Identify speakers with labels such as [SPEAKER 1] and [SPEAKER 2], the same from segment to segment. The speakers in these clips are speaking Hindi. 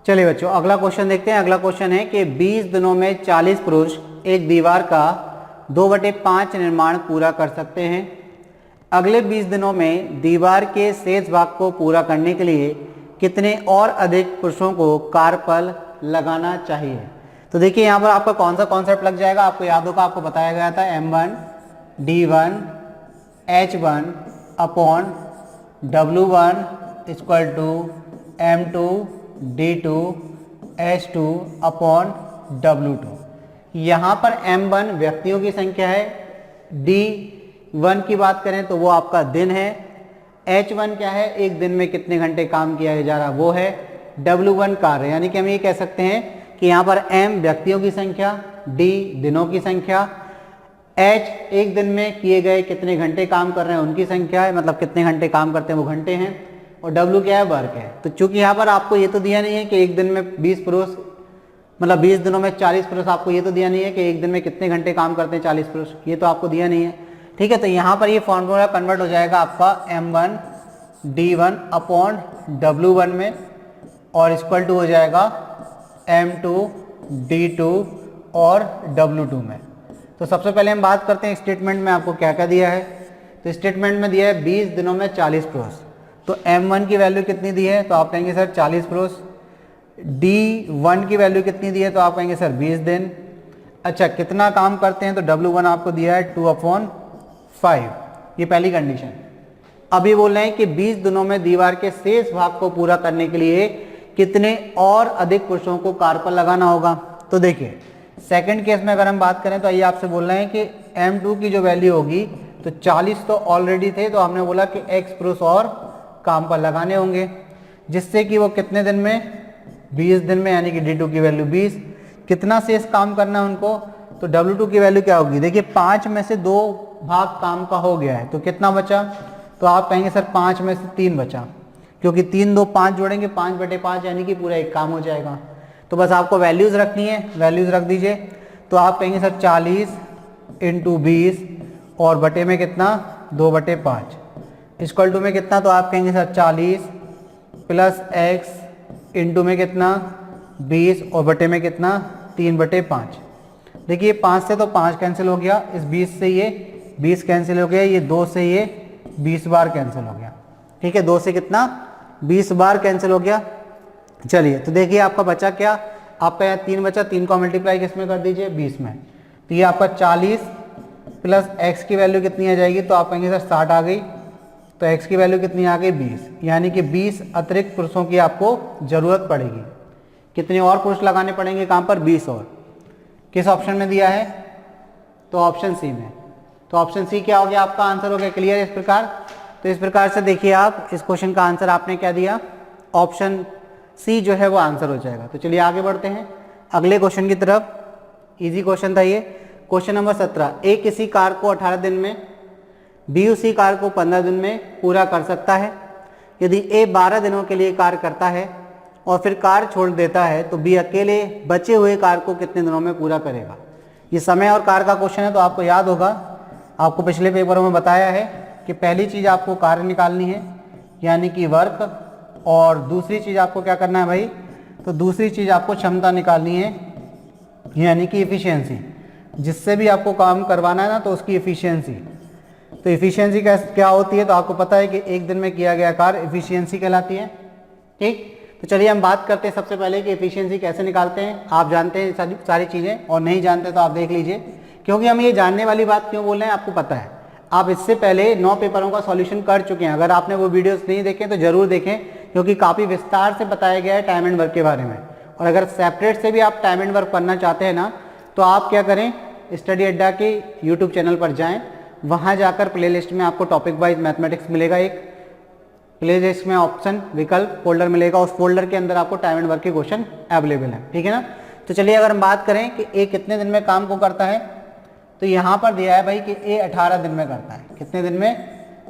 [SPEAKER 1] चलिए बच्चों अगला क्वेश्चन देखते हैं। अगला क्वेश्चन है कि 20 दिनों में 40 पुरुष एक दीवार का 2/5 निर्माण पूरा कर सकते हैं। अगले 20 दिनों में दीवार के शेष भाग को पूरा करने के लिए कितने और अधिक पुरुषों को कार्य पर लगाना चाहिए। तो देखिए यहाँ पर आपका कौन सा कॉन्सेप्ट लग जाएगा, आपको याद होगा, आपको बताया गया था M1 D1 H1 upon W1 equal to M2 D2 H2 upon W2। यहाँ पर M1 व्यक्तियों की संख्या है, D1 की बात करें तो वो आपका दिन है, H1 क्या है, एक दिन में कितने घंटे काम किया जा रहा वो है, W1 कार्य। यानी कि हम ये कह सकते हैं कि यहाँ पर M व्यक्तियों की संख्या, D दिनों की संख्या, H एक दिन में किए गए कितने घंटे काम कर रहे हैं उनकी संख्या है, मतलब कितने घंटे काम करते हैं वो घंटे हैं, और W क्या है, वर्क है। तो चूंकि यहाँ पर आपको ये तो दिया नहीं है कि एक दिन में 20 पुरुष, मतलब 20 दिनों में 40 पुरुष, आपको ये तो दिया नहीं है कि एक दिन में कितने घंटे काम करते हैं 40 पुरुष, ये तो आपको दिया नहीं है। ठीक है, तो यहाँ पर ये फॉर्मूला कन्वर्ट हो जाएगा आपका M1 D1 अपॉन W1 में, और इक्वल टू हो जाएगा M2 D2 और W2 में। तो सबसे पहले हम बात करते हैं स्टेटमेंट में आपको क्या क्या दिया है। तो स्टेटमेंट में दिया है 20 दिनों में 40 पुरुष, तो M1 की वैल्यू कितनी दी है, तो आप कहेंगे सर 40 पुरुष। D1 की वैल्यू कितनी दी है, तो आप कहेंगे सर 20 दिन। अच्छा, कितना काम करते हैं, तो W1 आपको दिया है 2/5, ये पहली कंडीशन। अभी बोल रहे हैं कि 20 दिनों में दीवार के शेष भाग को पूरा करने के लिए कितने और अधिक पुरुषों को कार्य पर लगाना होगा। तो देखिए सेकंड केस में अगर हम बात करें तो आइए आपसे बोल रहे हैं कि M2 की जो वैल्यू होगी, तो 40 तो ऑलरेडी थे, तो हमने बोला कि X पुरुष और काम पर लगाने होंगे, जिससे कि वो कितने दिन में, 20 दिन में, यानी कि D2 की वैल्यू 20। कितना शेष काम करना है उनको, तो W2 की वैल्यू क्या होगी, देखिए 5 में से 2 भाग काम का हो गया है, तो कितना बचा, तो आप कहेंगे सर 5 में से 3 बचा, क्योंकि 3 2 5 जोड़ेंगे 5/5, यानी कि पूरा एक काम हो जाएगा। तो बस आपको वैल्यूज रखनी है, वैल्यूज रख दीजिए। तो आप कहेंगे सर 40 × 20 और बटे में कितना, 2/5 इक्वल टू में कितना, तो आप कहेंगे सर 40 प्लस x इंटू में कितना, 20 और बटे में कितना, 3/5। देखिए 5 से तो 5 कैंसिल हो गया, इस 20 से ये 20 कैंसिल हो गया, ये 2 से ये 20 बार कैंसिल हो गया। ठीक है, 2 से कितना, 20 बार कैंसिल हो गया। चलिए तो देखिए आपका बचा क्या, आपका यहाँ 3 बचा, 3 को मल्टीप्लाई किसमें कर दीजिए, 20 में। तो ये आपका 40 प्लस x की वैल्यू कितनी आ जाएगी, तो आप कहेंगे सर 60 आ गई, तो x की वैल्यू कितनी आ गई, 20, यानी कि 20 अतिरिक्त पुरुषों की आपको जरूरत पड़ेगी। कितने और पुरुष लगाने पड़ेंगे काम पर, 20 और। किस ऑप्शन में दिया है, तो ऑप्शन सी में। तो ऑप्शन सी क्या हो गया, आपका आंसर हो गया क्लियर इस प्रकार। तो इस प्रकार से देखिए आप इस क्वेश्चन का आंसर आपने क्या दिया, ऑप्शन सी जो है वो आंसर हो जाएगा। तो चलिए आगे बढ़ते हैं अगले क्वेश्चन की तरफ। इजी क्वेश्चन था ये। क्वेश्चन नंबर 17, ए किसी कार्य को 18 दिन में, बी उसी कार्य को 15 दिन में पूरा कर सकता है। यदि ए 12 दिनों के लिए कार्य करता है और फिर कार्य छोड़ देता है, तो बी अकेले बचे हुए कार्य को कितने दिनों में पूरा करेगा। ये समय और कार्य का क्वेश्चन है, तो आपको याद होगा, आपको पिछले पेपरों में बताया है कि पहली चीज आपको कार्य निकालनी है, यानी कि वर्क, और दूसरी चीज आपको क्या करना है भाई, तो दूसरी चीज आपको क्षमता निकालनी है, यानी कि इफिशियंसी। जिससे भी आपको काम करवाना है ना, तो उसकी इफिशियंसी। तो इफिशियंसी क्या होती है, तो आपको पता है कि एक दिन में किया गया कार्य इफिशियंसी कहलाती है। ठीक, तो चलिए हम बात करते हैं सबसे पहले कि इफिशियंसी कैसे निकालते हैं। आप जानते हैं सारी चीजें, और नहीं जानते तो आप देख लीजिए, क्योंकि हम ये जानने वाली बात क्यों बोल रहे हैं आपको पता है। आप इससे पहले 9 पेपरों का सॉल्यूशन कर चुके हैं। अगर आपने वो वीडियोस नहीं देखे तो जरूर देखें, क्योंकि काफ़ी विस्तार से बताया गया है टाइम एंड वर्क के बारे में। और अगर सेपरेट से भी आप टाइम एंड वर्क करना चाहते हैं ना, तो आप क्या करें, स्टडी अड्डा के यूट्यूब चैनल पर जाएं, वहाँ जाकर प्लेलिस्ट में आपको टॉपिक वाइज मैथमेटिक्स मिलेगा, एक प्लेलिस्ट में ऑप्शन विकल्प फोल्डर मिलेगा, उस फोल्डर के अंदर आपको टाइम एंड वर्क के क्वेश्चन अवेलेबल है। ठीक है ना। तो चलिए अगर हम बात करें कि ए कितने दिन में काम को करता है, तो यहाँ पर दिया है भाई कि ए 18 दिन में करता है। कितने दिन में,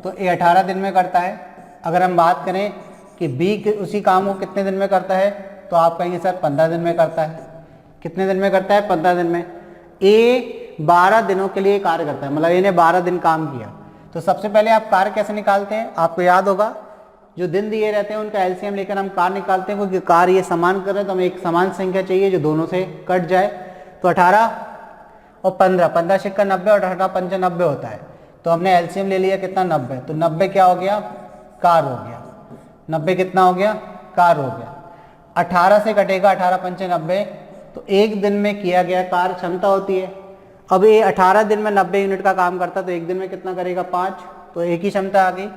[SPEAKER 1] तो ए 18 दिन में करता है। अगर हम बात करें कि बी उसी काम को कितने दिन में करता है, तो आप कहेंगे सर 15 दिन में करता है। कितने दिन में करता है, 15 दिन में। ए 12 दिनों के लिए कार्य करता है, मतलब इन्हें 12 दिन काम किया। तो सबसे पहले आप कार्य कैसे निकालते हैं, आपको याद होगा जो दिन दिए रहते हैं उनका एलसीएम लेकर हम कार निकालते हैं, क्योंकि कार ये समान कर रहे हैं तो हमें एक समान संख्या चाहिए जो दोनों से कट जाए। तो 18 और 15, 15 सिक्का 90 और 18 पंचा 90 होता है। तो हमने एलसीएम ले लिया कितना 90, तो 90 क्या हो गया, कार हो गया। 90 कितना हो गया, कार हो गया। 18 से कटेगा 18 पंचे 90, तो एक दिन में किया गया कार्य क्षमता होती है। अब ये 18 दिन में 90 यूनिट का काम करता है, तो एक दिन में कितना करेगा 5, तो एक ही क्षमता आ गई।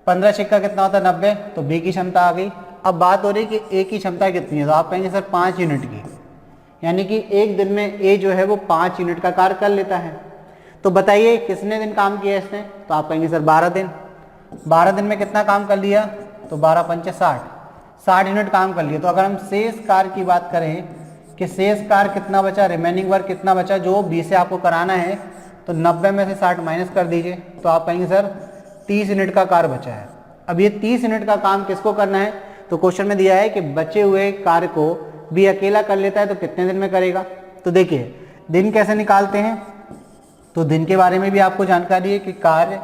[SPEAKER 1] 15 सिक्का कितना होता है 90, तो बी की क्षमता आ गई। अब बात हो रही कि ए की क्षमता कितनी है, तो आप कहेंगे सर 5 यूनिट की, यानी कि एक दिन में ए जो है वो 5 यूनिट का कार्य कर लेता है। तो बताइए कितने दिन काम किया इसने, तो आप कहेंगे सर 12 दिन। 12 दिन में कितना काम कर लिया, तो 12 पंचे 60, 60 यूनिट काम कर लिया। तो अगर हम शेष कार्य की बात करें कि शेष कार्य कितना बचा, रिमेनिंग वर्क कितना बचा जो 20 से आपको कराना है, तो 90 में से 60 माइनस कर दीजिए, तो आप कहेंगे सर 30 यूनिट का कार्य बचा है। अब ये 30 यूनिट का काम किसको करना है, तो क्वेश्चन में दिया है कि बचे हुए कार्य को भी अकेला कर लेता है तो कितने दिन में करेगा। तो देखिए दिन कैसे निकालते हैं, तो दिन के बारे में भी आपको जानकारी है कि कार्य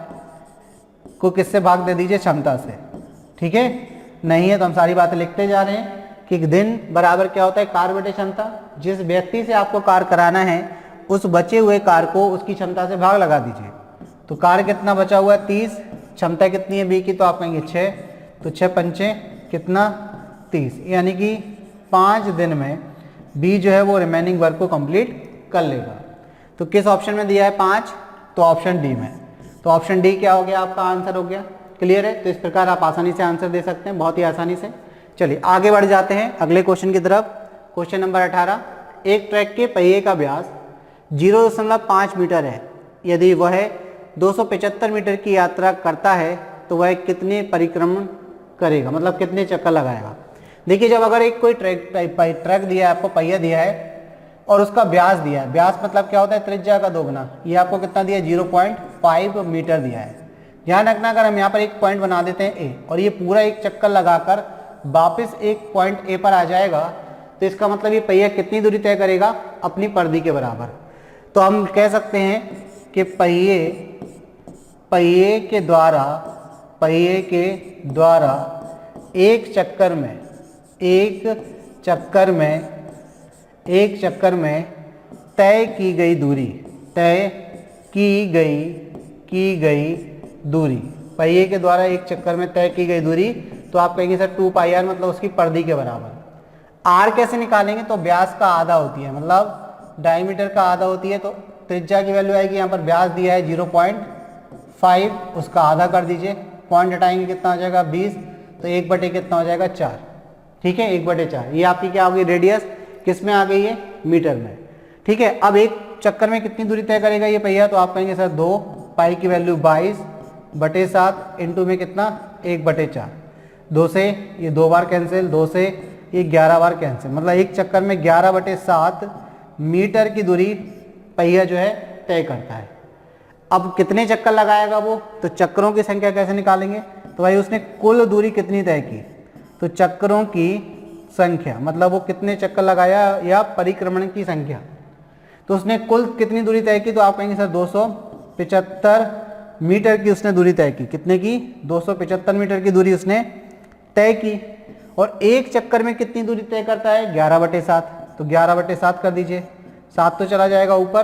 [SPEAKER 1] को किससे भाग दे दीजिए, क्षमता से। ठीक है, नहीं है तो हम सारी बातें लिखते जा रहे हैं कि दिन बराबर क्या होता है, कार्य बटे क्षमता। जिस व्यक्ति से आपको कार्य कराना है उस बचे हुए कार्य को उसकी क्षमता से भाग लगा दीजिए। तो कार्य कितना बचा हुआ है 30, क्षमता कितनी है बी की, तो आप कहेंगे 6, तो 6 पंचे कितना 30, यानी कि 5 दिन में बी जो है वो रिमेनिंग वर्क को कंप्लीट कर लेगा। तो किस ऑप्शन में दिया है 5, तो ऑप्शन डी में। तो ऑप्शन डी क्या हो गया, आपका आंसर हो गया। क्लियर है, तो इस प्रकार आप आसानी से आंसर दे सकते हैं, बहुत ही आसानी से। चलिए आगे बढ़ जाते हैं अगले क्वेश्चन की तरफ। क्वेश्चन नंबर 18, एक ट्रैक के पहिए का व्यास 0.5 मीटर है, यदि वह 275 मीटर की यात्रा करता है तो वह कितने परिक्रमण करेगा, मतलब कितने चक्कर लगाएगा। देखिए जब अगर एक कोई ट्रक दिया है आपको, पहिया दिया है और उसका व्यास दिया है, व्यास मतलब क्या होता है, त्रिज्या का दोगुना। ये आपको कितना दिया है, 0.5 मीटर दिया है। ध्यान रखना, अगर हम यहाँ पर एक पॉइंट बना देते हैं ए और ये पूरा एक चक्कर लगाकर वापस एक पॉइंट ए पर आ जाएगा, तो इसका मतलब ये पहिया कितनी दूरी तय करेगा, अपनी परिधि के बराबर। तो हम कह सकते हैं कि पहिए के द्वारा एक चक्कर में तय की गई दूरी, पहिए के द्वारा एक चक्कर में तय की गई दूरी, तो आप कहेंगे सर 2πr, मतलब उसकी परिधि के बराबर। आर कैसे निकालेंगे, तो व्यास का आधा होती है, मतलब डायमीटर का आधा होती है। तो त्रिज्या की वैल्यू आएगी, यहाँ पर व्यास दिया है 0.5, उसका आधा कर दीजिए, पॉइंट हटाएंगे कितना हो जाएगा 20, तो 1/, कितना हो जाएगा 4। ठीक है, 1/4 ये आपकी क्या होगी, रेडियस किस में आ गई है, मीटर में। ठीक है, अब एक चक्कर में कितनी दूरी तय करेगा ये पहिया, तो आप कहेंगे सर 2, पाई की वैल्यू 22/7 इंटू में कितना 1/4, 2 से ये 2 बार कैंसिल, 2 से ये 11 बार कैंसिल, मतलब एक चक्कर में 11/7 मीटर की दूरी पहिया जो है तय करता है। अब कितने चक्कर लगाएगा वो, तो चक्करों की संख्या कैसे निकालेंगे, तो भाई उसने कुल दूरी कितनी तय की, तो चक्करों की संख्या मतलब वो कितने चक्कर लगाया या परिक्रमण की संख्या, तो उसने कुल कितनी दूरी तय की, तो आप कहेंगे सर 275 मीटर की उसने दूरी तय की। कितने की, 275 मीटर की दूरी उसने तय की। और एक चक्कर में कितनी दूरी तय करता है, 11/7, तो 11/7 कर दीजिए, 7 तो चला जाएगा ऊपर,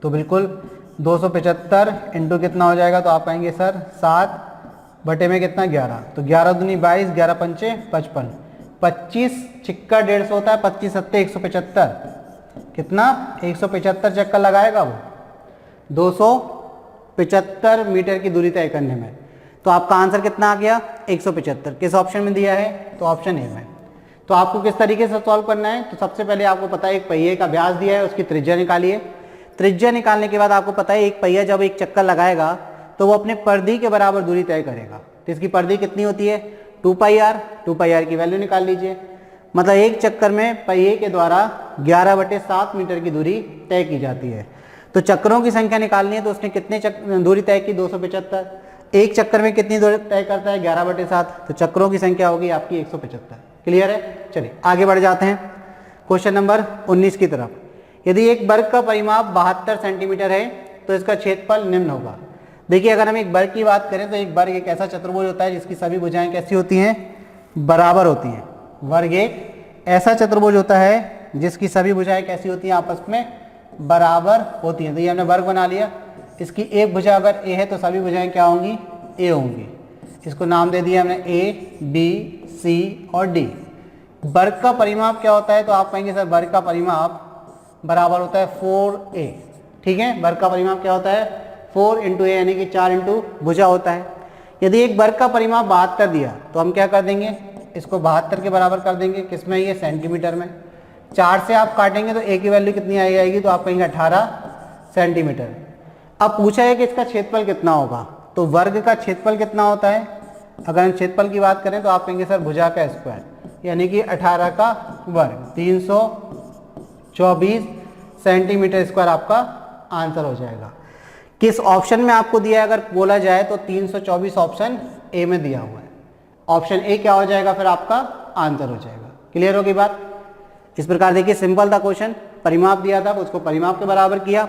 [SPEAKER 1] तो बिल्कुल 275 इंटू कितना हो जाएगा, तो आप कहेंगे सर 7 में कितना 11, तो 11 दूनी 22, 11 पंचे 55, 25 छिक्का 150 होता है, 25 सत्ते 175, कितना 175 चक्कर लगाएगा वो 275 मीटर की दूरी तय करने में। तो आपका आंसर कितना आ गया 175। किस ऑप्शन में दिया है, तो ऑप्शन ए में। तो आपको किस तरीके से सॉल्व करना है, तो सबसे पहले आपको पता है एक पहिए का व्यास दिया है, उसकी त्रिज्या निकालिए। त्रिज्या निकालने के बाद आपको पता है एक पहिया जब एक चक्कर लगाएगा तो वो अपने परिधि के बराबर दूरी तय करेगा। तो इसकी परिधि कितनी होती है 2πr, 2πr की वैल्यू निकाल लीजिए, मतलब एक चक्कर में पहिए के द्वारा 11/7 मीटर की दूरी तय की जाती है। तो चक्करों की संख्या निकालनी है, तो उसने कितने दूरी तय की 275, एक चक्कर में कितनी दूरी तय करता है 11/7, तो चक्करों की संख्या होगी आपकी 175। क्लियर है, चलिए आगे बढ़ जाते हैं क्वेश्चन नंबर 19 की तरफ। यदि एक वर्ग का परिमाप 72 सेंटीमीटर है तो इसका क्षेत्रफल निम्न होगा। देखिए अगर हम एक वर्ग की बात करें तो एक वर्ग एक ऐसा चतुर्भुज होता है जिसकी सभी भुजाएं कैसी होती हैं, बराबर होती हैं। वर्ग एक ऐसा चतुर्भुज होता है जिसकी सभी भुजाएं कैसी होती हैं, आपस में बराबर होती हैं। तो ये हमने वर्ग बना लिया। इसकी एक भुजा अगर ए है तो सभी भुजाएं क्या होंगी, ए होंगी। इसको नाम दे दिया हमने ए, बी, सी और डी। वर्ग का परिमाप क्या होता है, तो आप कहेंगे सर वर्ग का परिमाप बराबर होता है 4a। ठीक है, वर्ग का परिमाप क्या होता है, 4 इंटू ए यानी कि 4 इंटू भुजा होता है। यदि एक वर्ग का परिमाप 72 दिया तो हम क्या कर देंगे, इसको 72 के बराबर कर देंगे। किसमें, ये सेंटीमीटर में। 4 से आप काटेंगे तो ए की वैल्यू कितनी आई जाएगी, तो आप कहेंगे 18 सेंटीमीटर। अब पूछा है कि इसका क्षेत्रफल कितना होगा, तो वर्ग का क्षेत्रफल कितना होता है। अगर हम क्षेत्रफल की बात करें तो आप कहेंगे सर भुजा का स्क्वायर, यानी कि 18 का वर्ग 324 सेंटीमीटर स्क्वायर आपका आंसर हो जाएगा। किस ऑप्शन में आपको दिया है, अगर बोला जाए तो 324 ऑप्शन ए में दिया हुआ है। ऑप्शन ए क्या हो जाएगा, फिर आपका आंसर हो जाएगा। क्लियर होगी बात। इस प्रकार देखिए सिंपल था क्वेश्चन, परिमाप दिया था उसको परिमाप के बराबर किया।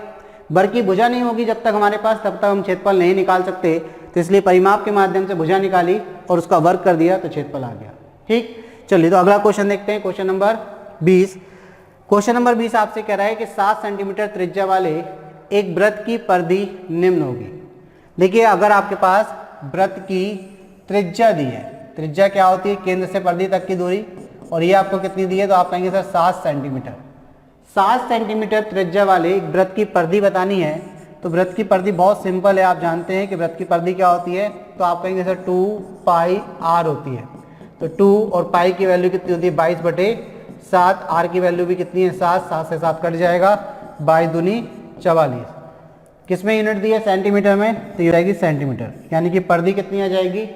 [SPEAKER 1] वर्ग की भुजा नहीं होगी जब तक हमारे पास, तब तक हम क्षेत्रफल नहीं निकाल सकते, तो इसलिए परिमाप के माध्यम से भुजा निकाली और उसका वर्ग कर दिया तो क्षेत्रफल आ गया। ठीक, चलिए तो अगला क्वेश्चन देखते हैं, क्वेश्चन नंबर 20। क्वेश्चन नंबर 20 आपसे कह रहा है कि 7 सेंटीमीटर त्रिज्या वाले एक वृत्त की परिधि निम्न होगी। देखिए अगर आपके पास वृत्त की त्रिज्या दी है, त्रिज्या क्या होती है, केंद्र से परिधि तक की दूरी, और ये आपको कितनी दी है, तो आप कहेंगे सर 7 सेंटीमीटर। 7 सेंटीमीटर त्रिज्या वाले एक वृत्त की परिधि बतानी है, तो वृत्त की परिधि बहुत सिंपल है, आप जानते हैं कि वृत्त की परिधि क्या होती है, तो आप कहेंगे सर 2 पाई r होती है। तो 2 और पाई की वैल्यू कितनी होती है, 22/7। r की वैल्यू भी कितनी है, 7, 7 से 7 कट जाएगा, 22 दूनी 44। किसमें यूनिट दी है, सेंटीमीटर में, तो ये जाएगी सेंटीमीटर, यानी कि परिधि कितनी आ जाएगी,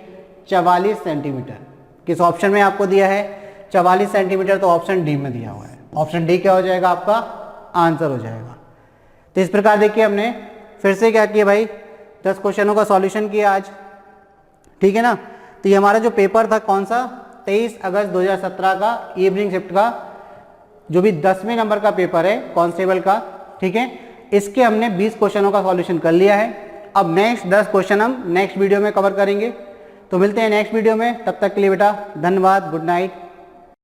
[SPEAKER 1] 44 सेंटीमीटर। किस ऑप्शन में आपको दिया है 44 सेंटीमीटर, तो ऑप्शन डी में दिया हुआ है। ऑप्शन डी क्या हो जाएगा, आपका आंसर हो जाएगा। तो इस प्रकार देखिए हमने फिर से क्या किया भाई, 10 क्वेश्चनों का सॉल्यूशन किया आज। ठीक है ना। तो ये हमारा जो पेपर था कौन सा, 23 अगस्त 2017 का इवनिंग शिफ्ट का, जो भी 10वें नंबर का पेपर है कांस्टेबल का। ठीक है, इसके हमने 20 क्वेश्चनों का सॉल्यूशन कर लिया है। अब नेक्स्ट 10 क्वेश्चन हम नेक्स्ट वीडियो में कवर करेंगे। तो मिलते हैं नेक्स्ट वीडियो में, तब तक के लिए बेटा धन्यवाद, गुड नाइट।